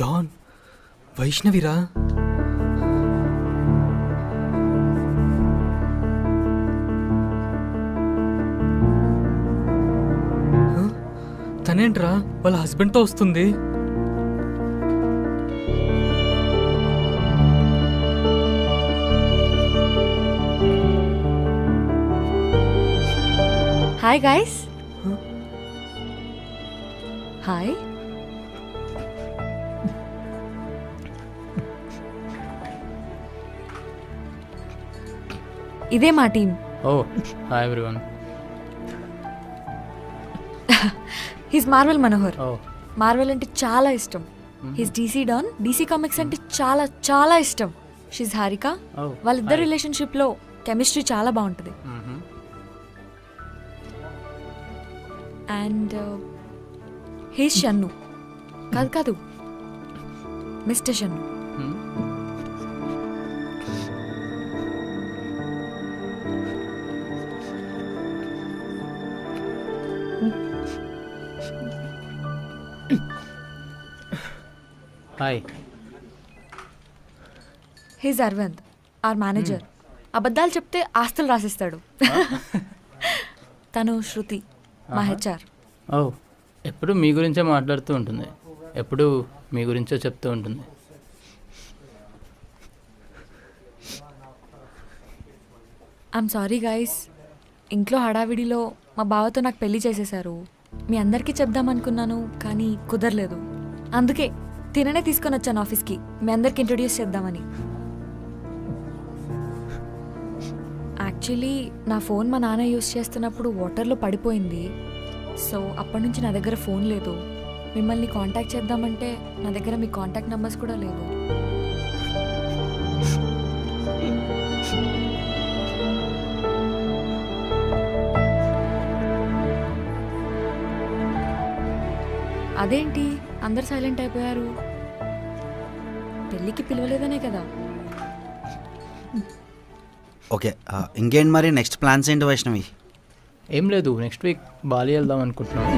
Don వైష్ణవిరా. తనేంట్రా వాళ్ళ హస్బెండ్తో వస్తుంది. Hi guys. హాయ్. ఇదే మా team. Oh hi everyone. He's Marvel Manohar. ఓ మార్వెల్ అంటే చాలా ఇష్టం. He's DC don. DC comics అంటే చాలా చాలా ఇష్టం. షీజ్ హారిక. ఓ వాళ్ళిద్దరు రిలేషన్షిప్ లో కెమిస్ట్రీ చాలా బాగుంటుంది. And he's Shannu. కాదు కాదు, mister Shannu. Hi. He's Aravind, our manager. అబద్ధాలు చెప్తే ఆస్తులు రాసిస్తాడు. తను శృతి, మా హెచ్ఆర్. ఓ ఎప్పుడు మీ గురించే మాట్లాడుతూ ఉంటుంది, ఎప్పుడు మీ గురించే చెప్తూ ఉంటుంది. ఐఎమ్ సారీ గైస్, ఇంట్లో హడావిడిలో మా బావతో నాకు పెళ్లి చేసేశారు. మీ అందరికీ చెప్దామనుకున్నాను కానీ కుదరలేదు. అందుకే తిననే తీసుకొని వచ్చాను ఆఫీస్కి, మీ అందరికి ఇంట్రొడ్యూస్ చేద్దామని. యాక్చువల్లీ నా ఫోన్ మా నాన్న యూస్ చేస్తున్నప్పుడు వాటర్లో పడిపోయింది. సో అప్పటి నుంచి నా దగ్గర ఫోన్ లేదు. మిమ్మల్ని కాంటాక్ట్ చేద్దామంటే నా దగ్గర మీ కాంటాక్ట్ నెంబర్స్ కూడా లేవు. అదేంటి అందరు సైలెంట్ అయిపోయారు? పెళ్ళికి పిలవలేదనే కదా. ఓకే, ఇంకేంటి మరి నెక్స్ట్ ప్లాన్స్ ఏంటి వైష్ణవి? ఏం లేదు, నెక్స్ట్ వీక్ బాలి వెళ్దాం అనుకుంటున్నాను.